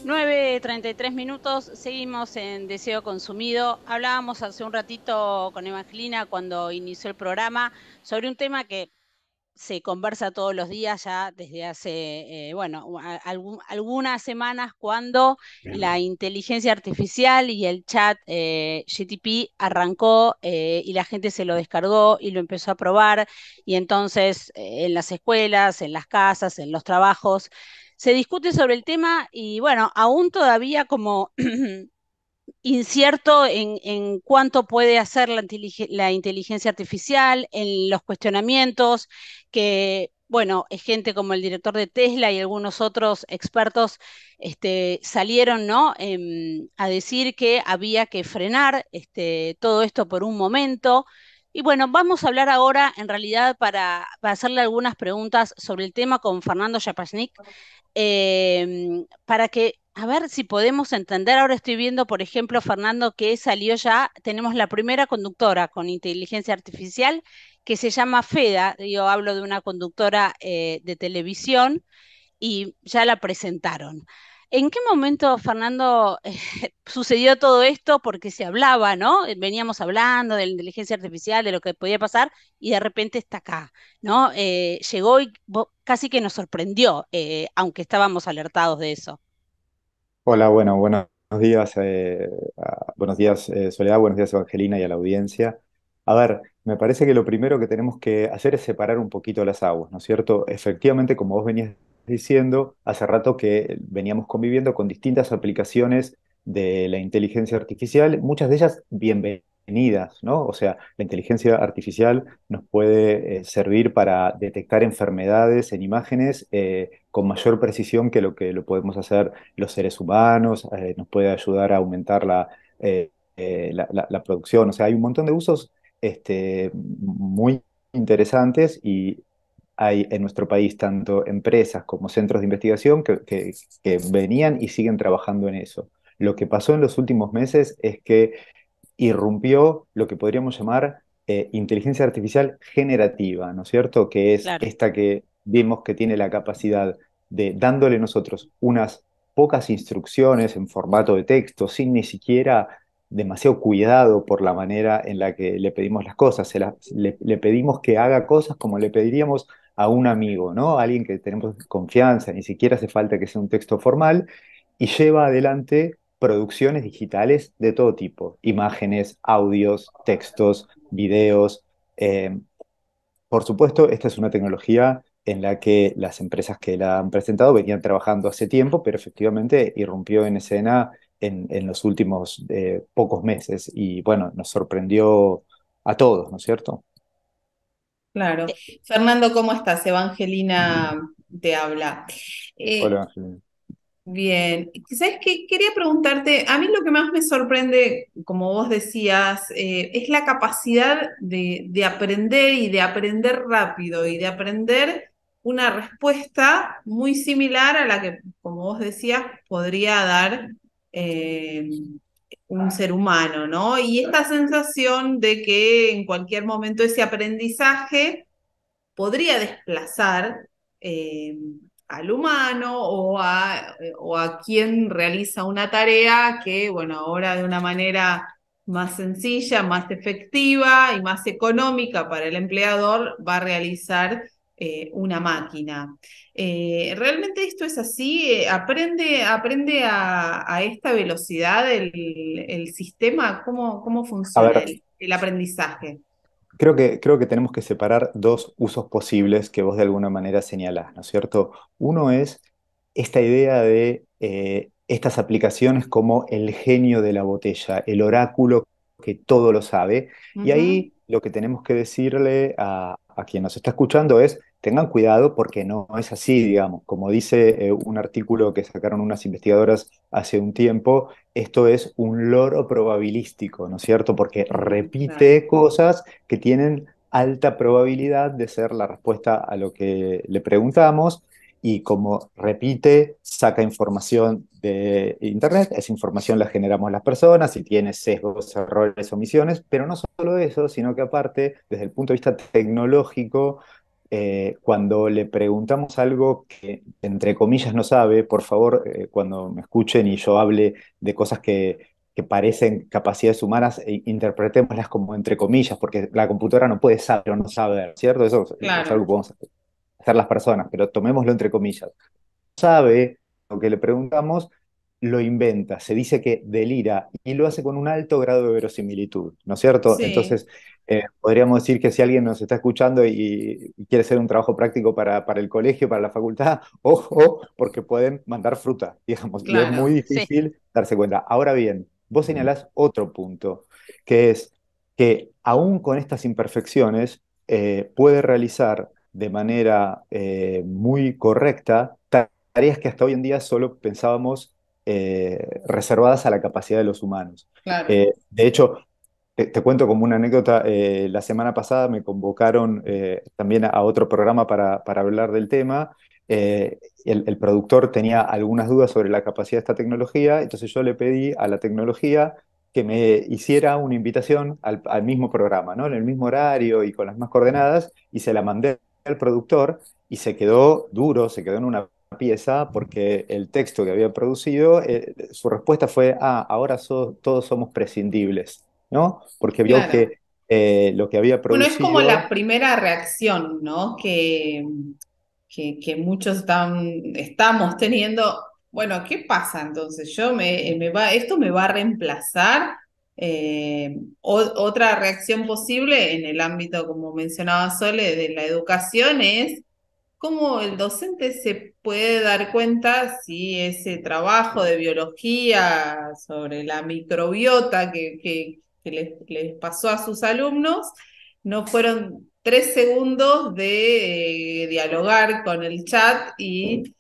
9:33, seguimos en Deseo Consumido. Hablábamos hace un ratito con Evangelina cuando inició el programa sobre un tema que se conversa todos los días ya desde hace, bueno, algunas semanas cuando la inteligencia artificial y el chat GTP arrancó y la gente se lo descargó y lo empezó a probar y entonces en las escuelas, en las casas, en los trabajos, se discute sobre el tema y bueno, aún todavía como incierto en cuánto puede hacer la inteligencia artificial, en los cuestionamientos, que, bueno, es gente como el director de Tesla y algunos otros expertos salieron, ¿no? A decir que había que frenar todo esto por un momento. Y bueno, vamos a hablar ahora, en realidad, para hacerle algunas preguntas sobre el tema con Fernando Yapasnik, para que, a ver si podemos entender. Ahora estoy viendo, por ejemplo, Fernando, que salió ya, tenemos la primera conductora con inteligencia artificial que se llama Feda. Yo hablo de una conductora de televisión y ya la presentaron. ¿En qué momento, Fernando, sucedió todo esto? Porque se hablaba, ¿no? Veníamos hablando de la inteligencia artificial, de lo que podía pasar, y de repente está acá, ¿no? Llegó y casi que nos sorprendió, aunque estábamos alertados de eso. Hola, bueno, buenos días, buenos días Soledad, buenos días Evangelina y a la audiencia. A ver, me parece que lo primero que tenemos que hacer es separar un poquito las aguas, ¿no es cierto? Efectivamente, como vos venías diciendo, hace rato que veníamos conviviendo con distintas aplicaciones de la inteligencia artificial, muchas de ellas bienvenidas, ¿no? O sea, la inteligencia artificial nos puede servir para detectar enfermedades en imágenes con mayor precisión que lo podemos hacer los seres humanos, nos puede ayudar a aumentar la producción. O sea, hay un montón de usos muy interesantes y hay en nuestro país tanto empresas como centros de investigación que venían y siguen trabajando en eso. Lo que pasó en los últimos meses es que irrumpió lo que podríamos llamar inteligencia artificial generativa, ¿no es cierto? Que es Claro. esta que vimos que tiene la capacidad de, dándole nosotros unas pocas instrucciones en formato de texto, sin ni siquiera demasiado cuidado por la manera en la que le pedimos las cosas. Le pedimos que haga cosas como le pediríamos a un amigo, ¿no? A alguien que tenemos confianza, ni siquiera hace falta que sea un texto formal, y lleva adelante producciones digitales de todo tipo, imágenes, audios, textos, videos. Eh, por supuesto, esta es una tecnología en la que las empresas que la han presentado venían trabajando hace tiempo, pero efectivamente irrumpió en escena en los últimos pocos meses y bueno, nos sorprendió a todos, ¿no es cierto? Eh, Claro. Fernando, ¿cómo estás? Evangelina te habla. Hola, Eh, Angelina. bien, ¿sabes qué? Quería preguntarte, a mí lo que más me sorprende, como vos decías, es la capacidad de aprender y de aprender rápido y de aprender una respuesta muy similar a la que, como vos decías, podría dar eh, un ser humano, ¿no? Y esta sensación de que en cualquier momento ese aprendizaje podría desplazar eh, al humano o a quien realiza una tarea que, bueno, ahora de una manera más sencilla, más efectiva y más económica para el empleador va a realizar una máquina. ¿Realmente esto es así? ¿Aprende a esta velocidad el sistema? ¿Cómo A funciona ver, el aprendizaje? creo que tenemos que separar dos usos posibles que vos de alguna manera señalás, ¿no es cierto? Uno es esta idea de estas aplicaciones como el genio de la botella, el oráculo que todo lo sabe. Y Ujú. ahí lo que tenemos que decirle a quien nos está escuchando es, tengan cuidado porque no es así, digamos. Como dice un artículo que sacaron unas investigadoras hace un tiempo, esto es un loro probabilístico, ¿no es cierto? Porque Claro. repite cosas que tienen alta probabilidad de ser la respuesta a lo que le preguntamos y como repite, saca información de Internet, esa información la generamos las personas y tiene sesgos, errores, omisiones, pero no solo eso, sino que aparte, desde el punto de vista tecnológico, cuando le preguntamos algo que entre comillas no sabe, por favor, cuando me escuchen y yo hable de cosas que parecen capacidades humanas, interpretémoslas como entre comillas, porque la computadora no puede saber o no saber, ¿cierto? Eso es algo Claro, que podemos hacer las personas, pero tomémoslo entre comillas. Sabe lo que le preguntamos, lo inventa, se dice que delira y lo hace con un alto grado de verosimilitud, ¿no es cierto? sí, Entonces, podríamos decir que si alguien nos está escuchando y quiere hacer un trabajo práctico para el colegio, para la facultad, ojo, porque pueden mandar fruta, digamos, y es muy claro, Sí, difícil darse cuenta. Ahora bien, vos señalás otro punto, que es que aún con estas imperfecciones, puede realizar de manera muy correcta tareas que hasta hoy en día solo pensábamos reservadas a la capacidad de los humanos. claro, De hecho, te cuento como una anécdota, la semana pasada me convocaron también a otro programa para hablar del tema. El productor tenía algunas dudas sobre la capacidad de esta tecnología, entonces yo le pedí a la tecnología que me hiciera una invitación al mismo programa, ¿no? En el mismo horario y con las mismas coordenadas, y se la mandé al productor y se quedó duro, se quedó en una pieza porque el texto que había producido, su respuesta fue, ahora todos somos prescindibles, ¿no? Porque vio claro. que lo que había Bueno, es como la producido, primera reacción, ¿no? Que muchos estamos teniendo. Bueno, ¿qué pasa entonces? Esto me va a reemplazar. Otra reacción posible en el ámbito, como mencionaba Sole, de la educación es cómo el docente se puede dar cuenta si ese trabajo de biología sobre la microbiota que les pasó a sus alumnos no fueron 3 segundos de dialogar con el chat y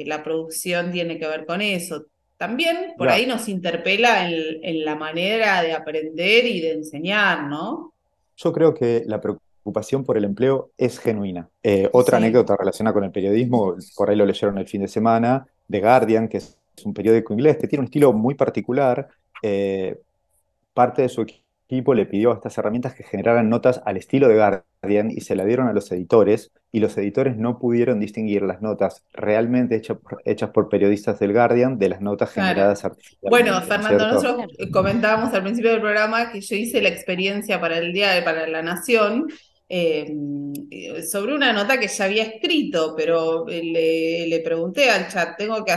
la producción tiene que ver con eso. También por ahí ya, nos interpela en la manera de aprender y de enseñar, ¿no? yo creo que la preocupación por el empleo es genuina. Otra Sí, anécdota relacionada con el periodismo, por ahí lo leyeron el fin de semana, The Guardian, que es un periódico inglés que tiene un estilo muy particular. eh, Parte de su equipo le pidió estas herramientas que generaran notas al estilo de Guardian y se la dieron a los editores, y los editores no pudieron distinguir las notas realmente hechas por periodistas del Guardian de las notas claro. generadas Bueno, artificialmente, ¿no es Fernando, cierto? nosotros claro. comentábamos al principio del programa que yo hice la experiencia para el día para la Nación eh, sobre una nota que ya había escrito, pero le pregunté al chat, tengo que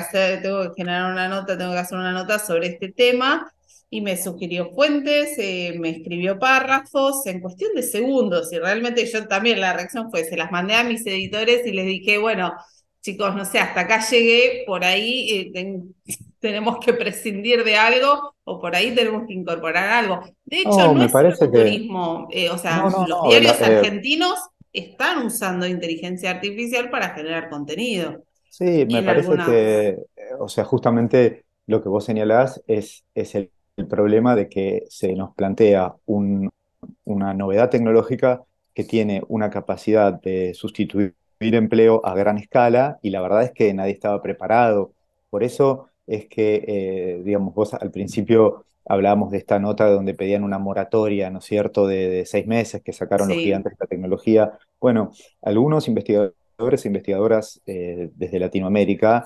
generar una nota, tengo que hacer una nota sobre este tema, y me sugirió fuentes, me escribió párrafos en cuestión de segundos, y realmente yo también la reacción fue, se las mandé a mis editores y les dije, bueno, chicos, no sé, hasta acá llegué, por ahí tenemos que prescindir de algo o por ahí tenemos que incorporar algo. De hecho, No, no me es solo parece que... turismo, o No, sea, no, los no. diarios argentinos están usando inteligencia artificial para generar contenido. Sí, Y me en parece que, algunas, o sea, justamente lo que vos señalás es el problema de que se nos plantea una novedad tecnológica que tiene una capacidad de sustituir empleo a gran escala, y la verdad es que nadie estaba preparado. Por eso es que, digamos, vos al principio hablábamos de esta nota donde pedían una moratoria, ¿no es cierto?, de 6 meses que sacaron los sí, gigantes de la tecnología. Bueno, algunos investigadores e investigadoras desde Latinoamérica,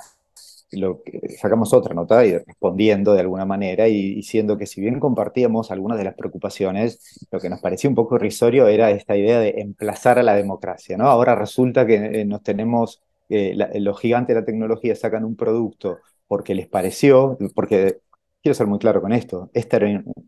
sacamos otra nota y respondiendo de alguna manera y diciendo que si bien compartíamos algunas de las preocupaciones, lo que nos parecía un poco irrisorio era esta idea de emplazar a la democracia, ¿no? Ahora resulta que nos tenemos, los gigantes de la tecnología sacan un producto porque les pareció, porque quiero ser muy claro con esto,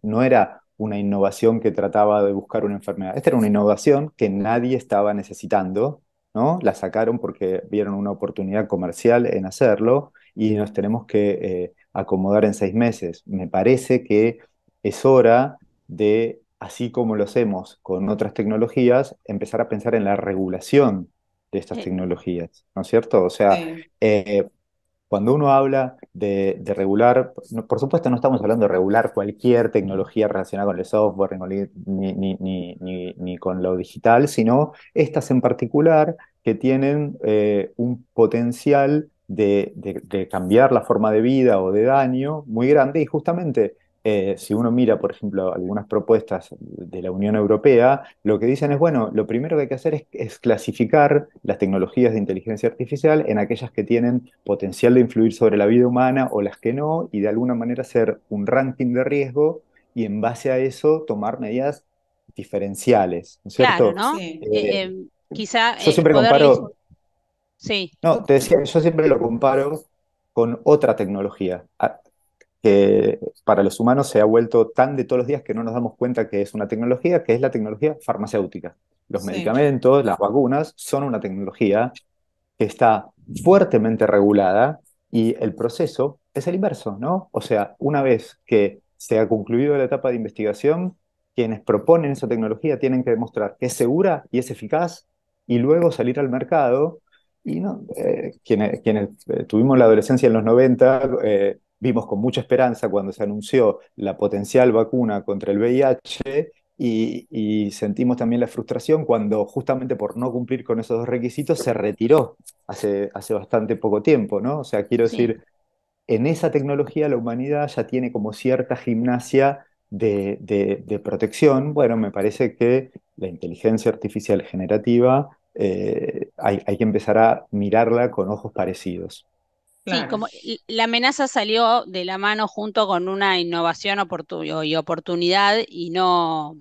no era una innovación que trataba de buscar una enfermedad, esta era una innovación que nadie estaba necesitando, ¿no? La sacaron porque vieron una oportunidad comercial en hacerlo y nos tenemos que acomodar en 6 meses. Me parece que es hora de, así como lo hacemos con otras tecnologías, empezar a pensar en la regulación de estas Eh, tecnologías, ¿no es cierto? O sea, sí, eh, cuando uno habla de regular, por supuesto no estamos hablando de regular cualquier tecnología relacionada con el software ni con lo digital, sino estas en particular que tienen un potencial de cambiar la forma de vida o de daño muy grande, y justamente si uno mira, por ejemplo, algunas propuestas de la Unión Europea, lo que dicen es, bueno, lo primero que hay que hacer es clasificar las tecnologías de inteligencia artificial en aquellas que tienen potencial de influir sobre la vida humana o las que no, y de alguna manera hacer un ranking de riesgo y en base a eso tomar medidas diferenciales, ¿no es Claro, cierto? ¿no? Sí, Eh, Quizá yo siempre poder, comparo, sí, no, te decía, yo siempre lo comparo con otra tecnología que para los humanos se ha vuelto tan de todos los días que no nos damos cuenta que es una tecnología, que es la tecnología farmacéutica. Los sí, medicamentos, las vacunas, son una tecnología que está fuertemente regulada y el proceso es el inverso, ¿no? O sea, una vez que se ha concluido la etapa de investigación, quienes proponen esa tecnología tienen que demostrar que es segura y es eficaz y luego salir al mercado. Y no, quienes tuvimos la adolescencia en los 90, vimos con mucha esperanza cuando se anunció la potencial vacuna contra el VIH y sentimos también la frustración cuando justamente por no cumplir con esos dos requisitos se retiró hace bastante poco tiempo, ¿no? O sea, quiero sí. decir, en esa tecnología la humanidad ya tiene como cierta gimnasia de protección. Bueno, me parece que la inteligencia artificial generativa hay que empezar a mirarla con ojos parecidos. Sí, claro, como la amenaza salió de la mano junto con una innovación y oportunidad y no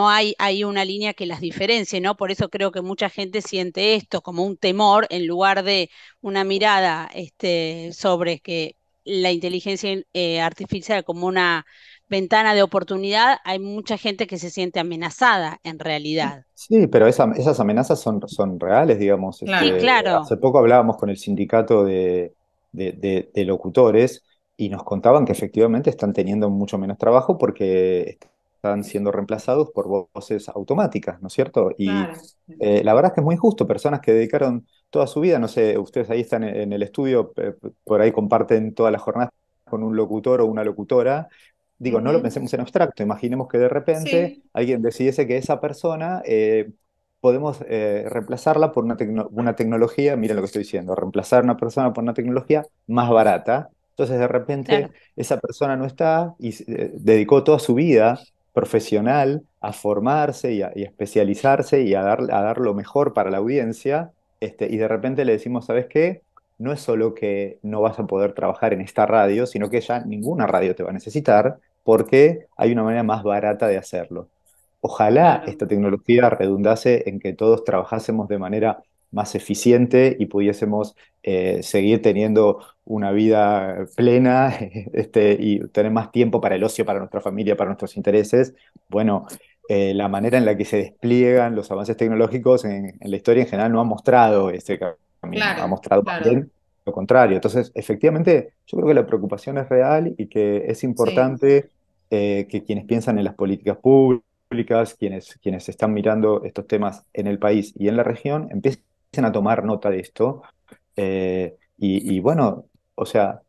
hay una línea que las diferencie, ¿no? Por eso creo que mucha gente siente esto como un temor en lugar de una mirada sobre que la inteligencia artificial como una ventana de oportunidad, hay mucha gente que se siente amenazada en realidad. Sí, pero esas amenazas son reales, digamos. Sí, claro. Hace poco hablábamos con el sindicato de locutores y nos contaban que efectivamente están teniendo mucho menos trabajo porque están siendo reemplazados por voces automáticas, ¿no es cierto? Y claro. la verdad es que es muy injusto. Personas que dedicaron toda su vida, no sé, ustedes ahí están en el estudio, por ahí comparten todas las jornadas con un locutor o una locutora. Digo, no lo Ujú. pensemos en abstracto, imaginemos que de repente Sí, alguien decidiese que esa persona podemos reemplazarla por una tecnología, miren lo que estoy diciendo, reemplazar a una persona por una tecnología más barata. Entonces de Claro, repente esa persona no está y dedicó toda su vida profesional a formarse y a especializarse y a dar lo mejor para la audiencia, y de repente le decimos, ¿sabes qué? No es solo que no vas a poder trabajar en esta radio, sino que ya ninguna radio te va a necesitar porque hay una manera más barata de hacerlo. Ojalá claro, esta tecnología redundase en que todos trabajásemos de manera más eficiente y pudiésemos seguir teniendo una vida plena y tener más tiempo para el ocio, para nuestra familia, para nuestros intereses. Bueno, la manera en la que se despliegan los avances tecnológicos en la historia en general no ha mostrado ese camino, ha claro, mostrado más claro. bien lo contrario. Entonces, efectivamente, yo creo que la preocupación es real y que es Sí, importante que quienes piensan en las políticas públicas, quienes están mirando estos temas en el país y en la región, empiecen a tomar nota de esto. Y bueno, o sea,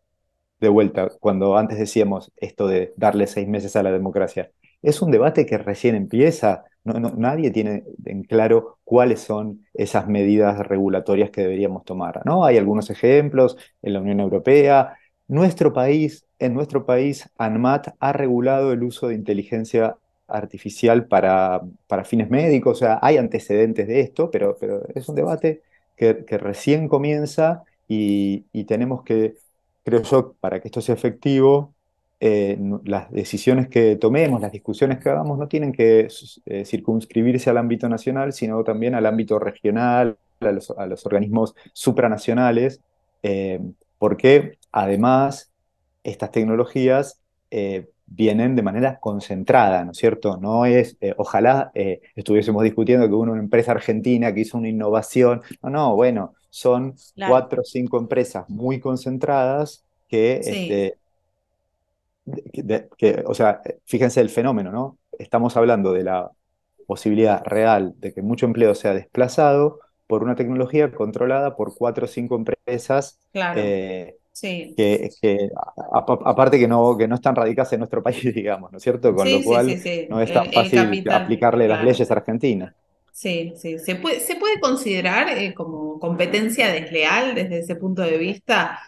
de vuelta, cuando antes decíamos esto de darle 6 meses a la democracia, es un debate que recién empieza. Nadie tiene en claro cuáles son esas medidas regulatorias que deberíamos tomar, ¿no? Hay algunos ejemplos en la Unión Europea. En nuestro país, ANMAT ha regulado el uso de inteligencia artificial para fines médicos. O sea, hay antecedentes de esto, pero es un debate que recién comienza y tenemos que, creo yo, para que esto sea efectivo, las decisiones que tomemos, las discusiones que hagamos, no tienen que circunscribirse al ámbito nacional, sino también al ámbito regional, a los organismos supranacionales, eh, porque además estas tecnologías vienen de manera concentrada, ¿no es cierto? No es, ojalá estuviésemos discutiendo que hubo una empresa argentina que hizo una innovación. No, no, bueno, son claro. 4 o 5 empresas muy concentradas que, sí, o sea, fíjense el fenómeno, ¿no? Estamos hablando de la posibilidad real de que mucho empleo sea desplazado por una tecnología controlada por 4 o 5 empresas claro. eh, Sí, aparte que no están radicadas en nuestro país, digamos, ¿no es cierto? Con lo sí, sí, cual sí, sí. no es tan El fácil capital, aplicarle las claro. leyes argentinas. Sí, sí. ¿Se puede considerar como competencia desleal desde ese punto de vista?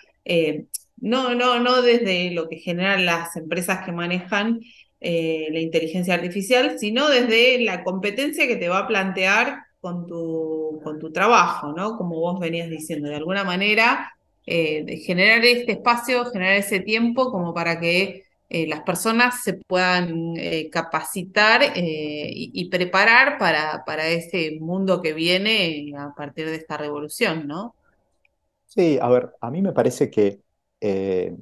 no desde lo que generan las empresas que manejan la inteligencia artificial, sino desde la competencia que te va a plantear con tu trabajo, ¿no? Como vos venías diciendo, de alguna manera, de generar este espacio, generar ese tiempo como para que las personas se puedan capacitar y preparar para ese mundo que viene a partir de esta revolución, ¿no? Sí, a ver, a mí me parece que, eh,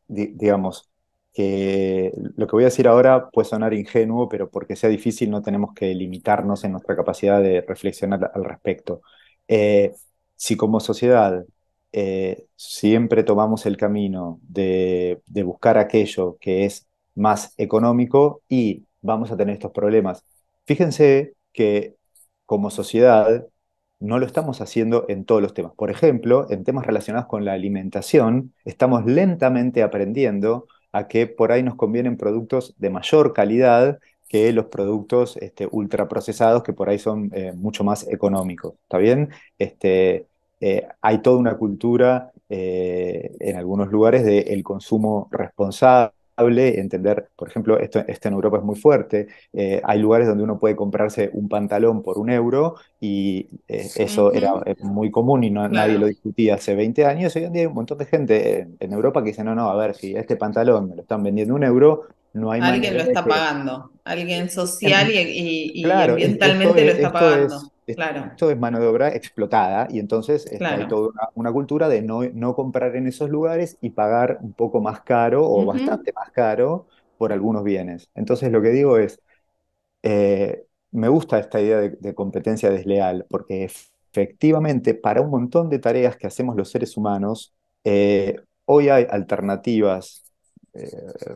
digamos, que lo que voy a decir ahora puede sonar ingenuo, pero porque sea difícil no tenemos que limitarnos en nuestra capacidad de reflexionar al respecto. Eh, si como sociedad siempre tomamos el camino de buscar aquello que es más económico y vamos a tener estos problemas. Fíjense que como sociedad no lo estamos haciendo en todos los temas. Por ejemplo, en temas relacionados con la alimentación, estamos lentamente aprendiendo a que por ahí nos convienen productos de mayor calidad que los productos ultraprocesados que por ahí son mucho más económicos. ¿Está bien? Hay toda una cultura en algunos lugares del consumo responsable, entender, por ejemplo, esto en Europa es muy fuerte. Hay lugares donde uno puede comprarse un pantalón por 1 euro y eso era Ujú, muy común y nadie lo claro. discutía hace 20 años. Hoy en día hay un montón de gente en Europa que dice, no, no, a ver, si este pantalón me lo están vendiendo 1 euro, no hay Alguien manera lo de está que... pagando, alguien social en- y Claro, ambientalmente lo está pagando. Claro, esto es mano de obra explotada y entonces hay claro. toda una cultura de no comprar en esos lugares y pagar un poco más caro o Ujú, bastante más caro por algunos bienes. Entonces lo que digo es, me gusta esta idea de competencia desleal porque efectivamente para un montón de tareas que hacemos los seres humanos, hoy hay alternativas eh,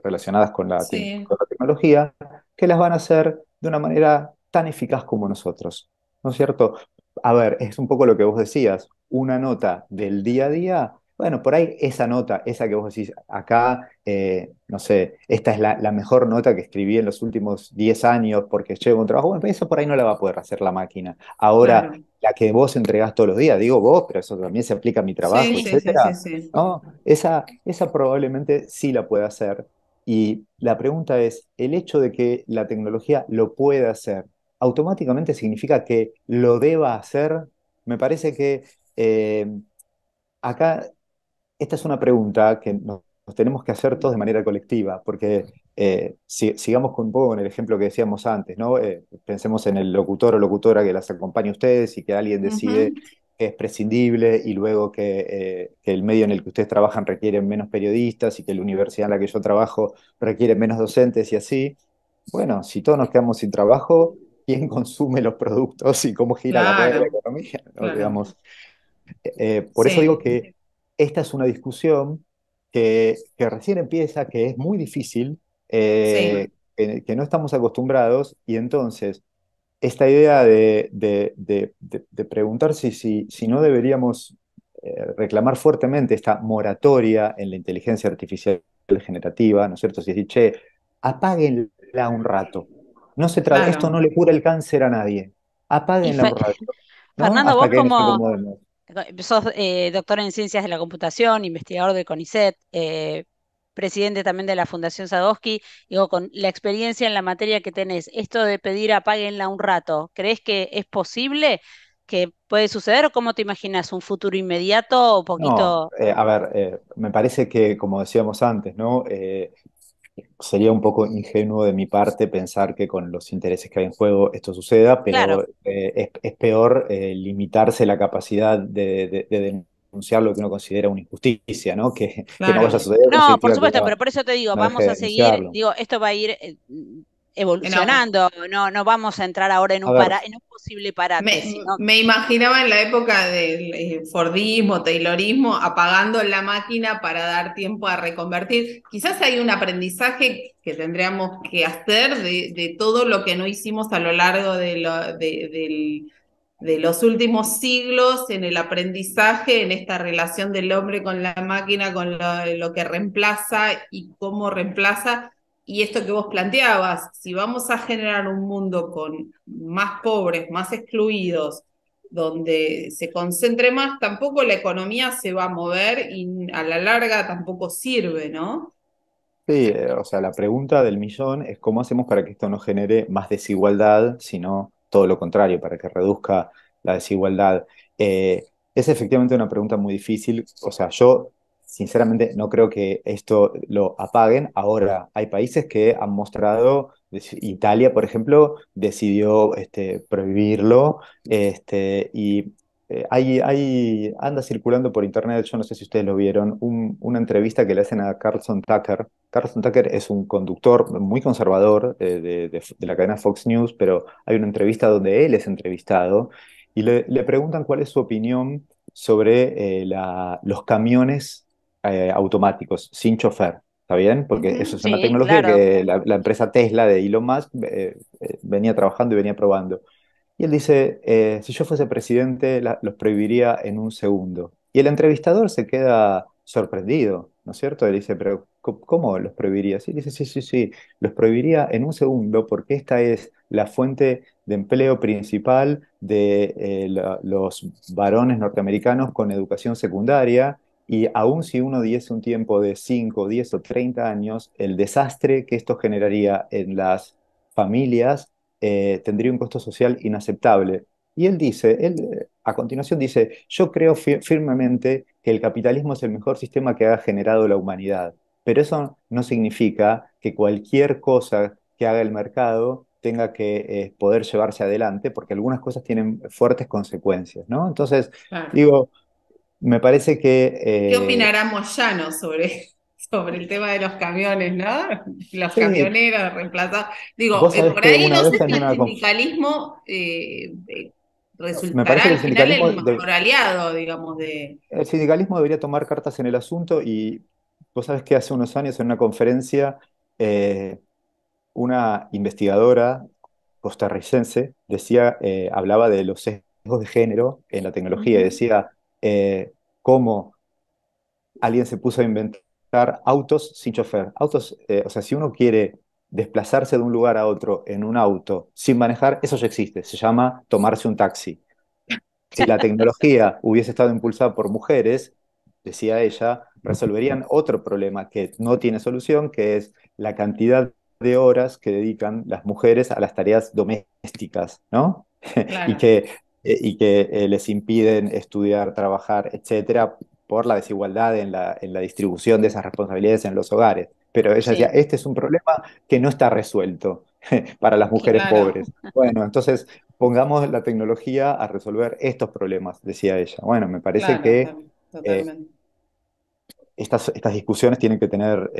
relacionadas sí, con la tecnología que las van a hacer de una manera tan eficaz como nosotros, ¿no es cierto? A ver, es un poco lo que vos decías, una nota del día a día, bueno, por ahí esa nota, esa que vos decís acá, no sé, esta es la mejor nota que escribí en los últimos 10 años porque llevo un trabajo, bueno, pero eso por ahí no la va a poder hacer la máquina. Ahora, claro. la que vos entregás todos los días, digo vos, pero eso también se aplica a mi trabajo, Sí, sí, sí, sí, etcétera, sí. ¿no? Esa probablemente sí la puede hacer. Y la pregunta es, ¿el hecho de que la tecnología lo pueda hacer, automáticamente significa que lo deba hacer? Me parece que acá esta es una pregunta que nos tenemos que hacer todos de manera colectiva, porque sigamos con un poco con el ejemplo que decíamos antes, ¿no? Pensemos en el locutor o locutora que las acompaña a ustedes y que alguien decide Ujú, que es prescindible y luego que el medio en el que ustedes trabajan requiere menos periodistas y que la universidad en la que yo trabajo requiere menos docentes y así. Bueno, si todos nos quedamos sin trabajo, ¿quién consume los productos y cómo gira la rueda de la claro, economía? ¿No? claro. Digamos, por eso digo Sí, que esta es una discusión que recién empieza, que es muy difícil, sí. que no estamos acostumbrados, y entonces esta idea de preguntar si no deberíamos reclamar fuertemente esta moratoria en la inteligencia artificial generativa, ¿no es cierto? Si decir, che, apáguenla un rato. Esto Claro. no le cura el cáncer a nadie. Y Apáguenla un rato, ¿no? Fernando, Hasta vos que nos como acomodemos. sos doctor en ciencias de la computación, investigador del CONICET, presidente también de la Fundación Sadowski, digo, con la experiencia en la materia que tenés, esto de pedir apáguenla un rato, ¿crees que es posible que puede suceder o cómo te imaginas un futuro inmediato o No, poquito? a ver, me parece que, como decíamos antes, ¿no? Sería un poco ingenuo de mi parte pensar que con los intereses que hay en juego esto suceda, Claro. pero es peor limitarse la capacidad de denunciar lo que uno considera una injusticia, ¿no? Que no vaya a Claro. suceder no No, por significa que supuesto, uno pero por eso te digo, no deje vamos de a seguir, denunciarlo. digo, esto va a ir En au- evolucionando, no vamos a entrar ahora A ver, en un posible parate, sino Me imaginaba en la época del Fordismo, Taylorismo, apagando la máquina para dar tiempo a reconvertir. Quizás hay un aprendizaje que tendríamos que hacer de todo lo que no hicimos a lo largo de los últimos siglos en el aprendizaje, en esta relación del hombre con la máquina, con lo que reemplaza y cómo reemplaza. Y esto que vos planteabas, si vamos a generar un mundo con más pobres, más excluidos, donde se concentre más, tampoco la economía se va a mover y a la larga tampoco sirve, ¿no? Sí, o sea, la pregunta del millón es cómo hacemos para que esto no genere más desigualdad, sino todo lo contrario, para que reduzca la desigualdad. Es efectivamente una pregunta muy difícil. O sea, yo sinceramente no creo que esto lo apaguen. Ahora, hay países que han mostrado, Italia, por ejemplo, decidió prohibirlo, y anda circulando por internet, yo no sé si ustedes lo vieron, una entrevista que le hacen a Carlson Tucker. Carlson Tucker es un conductor muy conservador de la cadena Fox News, pero hay una entrevista donde él es entrevistado y le preguntan cuál es su opinión sobre los camiones automáticos sin chofer. ¿Está bien? Porque eso Ujú. es una Sí, tecnología claro. que la empresa Tesla de Elon Musk venía trabajando y venía probando. Y él dice, si yo fuese presidente, los prohibiría en un segundo. Y el entrevistador se queda sorprendido, ¿no es cierto? Él dice, pero ¿cómo los prohibiría? Sí, dice, sí, sí, sí, los prohibiría en un segundo porque esta es la fuente de empleo principal de los varones norteamericanos con educación secundaria. Y aun si uno diese un tiempo de 5, 10 o 30 años, el desastre que esto generaría en las familias tendría un costo social inaceptable. Y él dice, a continuación dice, yo creo firmemente que el capitalismo es el mejor sistema que ha generado la humanidad, pero eso no significa que cualquier cosa que haga el mercado tenga que poder llevarse adelante, porque algunas cosas tienen fuertes consecuencias, ¿no? Entonces, Claro. digo, me parece que ¿Qué opinará Moyano sobre el tema de los camiones, ¿no? Los sí, camioneros reemplazados. Digo, vos sabés por que ahí una no sé vez en si el una... sindicalismo Me resultará parece que al final el mejor aliado, digamos, de... el sindicalismo debería tomar cartas en el asunto y vos sabés que hace unos años en una conferencia eh, una investigadora costarricense hablaba de los sesgos de género en la tecnología y Ujú. decía cómo alguien se puso a inventar autos sin chofer. Autos, o sea, si uno quiere desplazarse de un lugar a otro en un auto sin manejar, eso ya existe, se llama tomarse un taxi. Si la tecnología hubiese estado impulsada por mujeres, decía ella, resolverían otro problema que no tiene solución, que es la cantidad de horas que dedican las mujeres a las tareas domésticas, ¿no? Y Claro, que les impiden estudiar, trabajar, etcétera, por la desigualdad en la distribución de esas responsabilidades en los hogares. Pero ella decía, Sí. este es un problema que no está resuelto para las mujeres claro, pobres. Bueno, entonces pongamos la tecnología a resolver estos problemas, decía ella. Bueno, me parece claro, que eh, totalmente. estas discusiones tienen que tener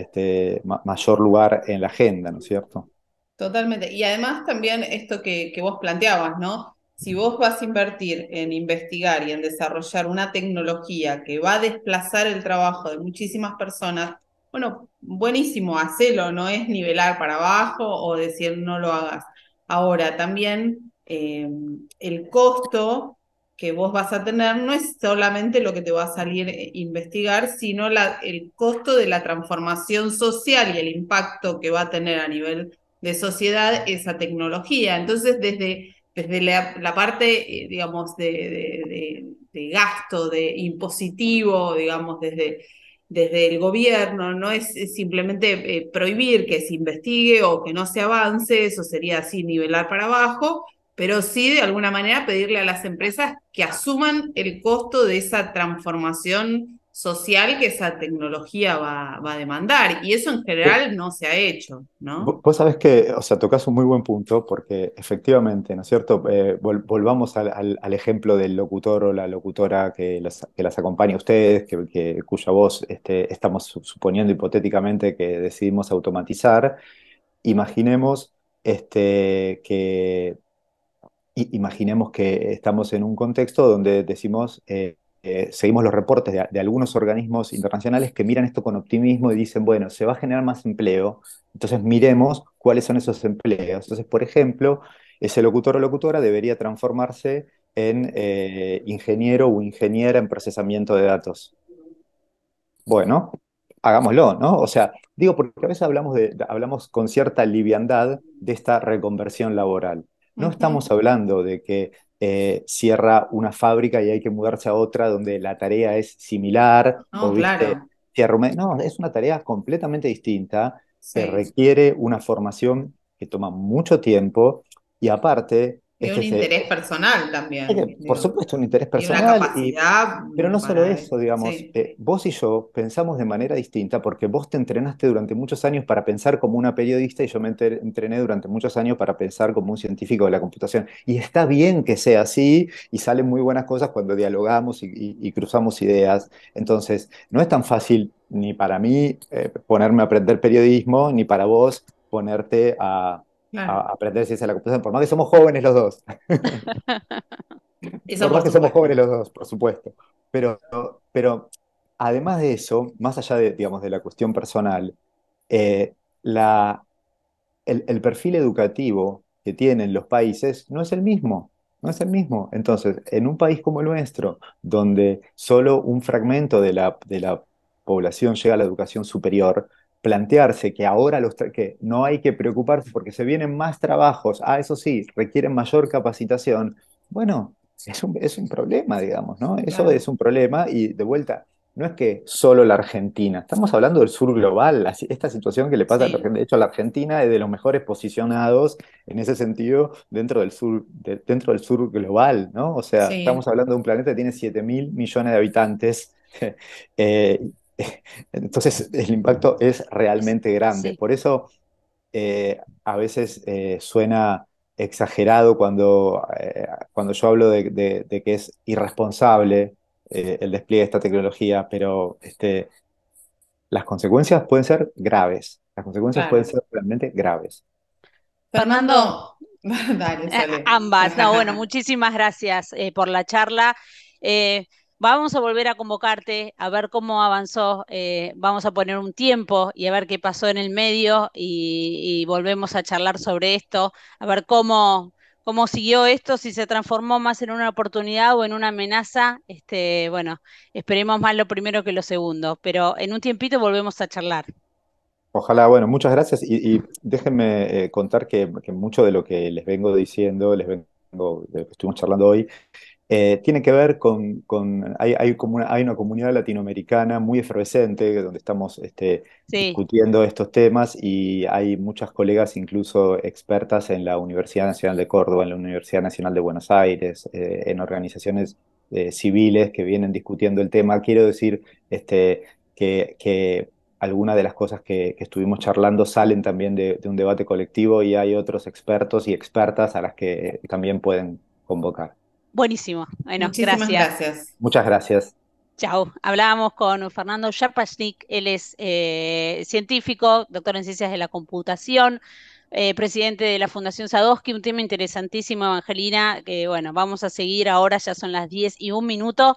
mayor lugar en la agenda, ¿no es cierto? Totalmente. Y además también esto que vos planteabas, ¿no? Si vos vas a invertir en investigar y en desarrollar una tecnología que va a desplazar el trabajo de muchísimas personas, bueno, buenísimo, hacelo, no es nivelar para abajo o decir no lo hagas. Ahora, también el costo que vos vas a tener no es solamente lo que te va a salir investigar, sino el costo de la transformación social y el impacto que va a tener a nivel de sociedad esa tecnología. Entonces, desde la parte, digamos, de gasto, de impositivo, digamos, desde el gobierno, no es simplemente prohibir que se investigue o que no se avance, eso sería así nivelar para abajo, pero sí de alguna manera pedirle a las empresas que asuman el costo de esa transformación social que esa tecnología va a demandar. Y eso en general no se ha hecho, ¿no? Vos sabés que, o sea, tocas un muy buen punto porque efectivamente, ¿no es cierto? Volvamos al ejemplo del locutor o la locutora que las acompaña a ustedes, cuya voz estamos suponiendo hipotéticamente que decidimos automatizar. Imaginemos que imaginemos que estamos en un contexto donde decimos, seguimos los reportes de algunos organismos internacionales que miran esto con optimismo y dicen, bueno, se va a generar más empleo, entonces miremos cuáles son esos empleos. Entonces, por ejemplo, ese locutor o locutora debería transformarse en ingeniero o ingeniera en procesamiento de datos. Bueno, hagámoslo, ¿no? O sea, digo, porque a veces hablamos con cierta liviandad de esta reconversión laboral. No Ujú. estamos hablando de que cierra una fábrica y hay que mudarse a otra donde la tarea es similar, No, o viste, claro, no, es una tarea completamente distinta que sí. requiere una formación que toma mucho tiempo y aparte, Y un interés personal también, por digo, supuesto, un interés y una personal. capacidad Pero no solo para, eso, digamos, sí, vos y yo pensamos de manera distinta porque vos te entrenaste durante muchos años para pensar como una periodista y yo me entrené durante muchos años para pensar como un científico de la computación. Y está bien que sea así y salen muy buenas cosas cuando dialogamos y cruzamos ideas. Entonces, no es tan fácil ni para mí ponerme a aprender periodismo, ni para vos ponerte a claro, aprender ciencia de la computación, por más que somos jóvenes los dos. eso Por más por que somos supuesto. jóvenes los dos, por supuesto. Pero además de eso, más allá de, digamos, de la cuestión personal, eh, la, el perfil educativo que tienen los países no es el mismo, no es el mismo. Entonces, en un país como el nuestro, donde solo un fragmento de la población llega a la educación superior, plantearse que ahora que no hay que preocuparse porque se vienen más trabajos, eso sí, requieren mayor capacitación, bueno, es un problema, digamos, ¿no? Eso Claro, es un problema y de vuelta no es que solo la Argentina, estamos hablando del sur global, esta situación que le pasa a la sí, Argentina. De hecho, la Argentina es de los mejores posicionados en ese sentido dentro del sur global, ¿no? O sea, estamos sí, hablando de un planeta que tiene 7.000 millones de habitantes. Eh, entonces, el impacto es realmente grande. Sí. Por eso, a veces suena exagerado cuando yo hablo de que es irresponsable el despliegue de esta tecnología, pero las consecuencias pueden ser graves. Las consecuencias pueden claro. ser realmente graves. Fernando, Fernando, dale, sale. ambas. No, bueno, muchísimas gracias por la charla. Eh, Vamos a volver a convocarte a ver cómo avanzó. Vamos a poner un tiempo y a ver qué pasó en el medio y volvemos a charlar sobre esto, a ver cómo siguió esto, si se transformó más en una oportunidad o en una amenaza. Bueno, esperemos más lo primero que lo segundo, pero en un tiempito volvemos a charlar. Ojalá, bueno, muchas gracias y déjenme contar que mucho de lo que les vengo diciendo, de lo que estuvimos charlando hoy, tiene que ver hay una comunidad latinoamericana muy efervescente donde estamos Sí, discutiendo estos temas y hay muchas colegas, incluso expertas en la Universidad Nacional de Córdoba, en la Universidad Nacional de Buenos Aires, en organizaciones civiles que vienen discutiendo el tema. Quiero decir que algunas de las cosas que estuvimos charlando salen también de un debate colectivo y hay otros expertos y expertas a las que también pueden convocar. buenísimo. Bueno, Muchísimas gracias. gracias. Muchas gracias. Chao. Hablábamos con Fernando Yapashnik, él es científico, doctor en ciencias de la computación, presidente de la Fundación Sadowski, un tema interesantísimo, Evangelina, que bueno, vamos a seguir ahora, ya son las 10:01.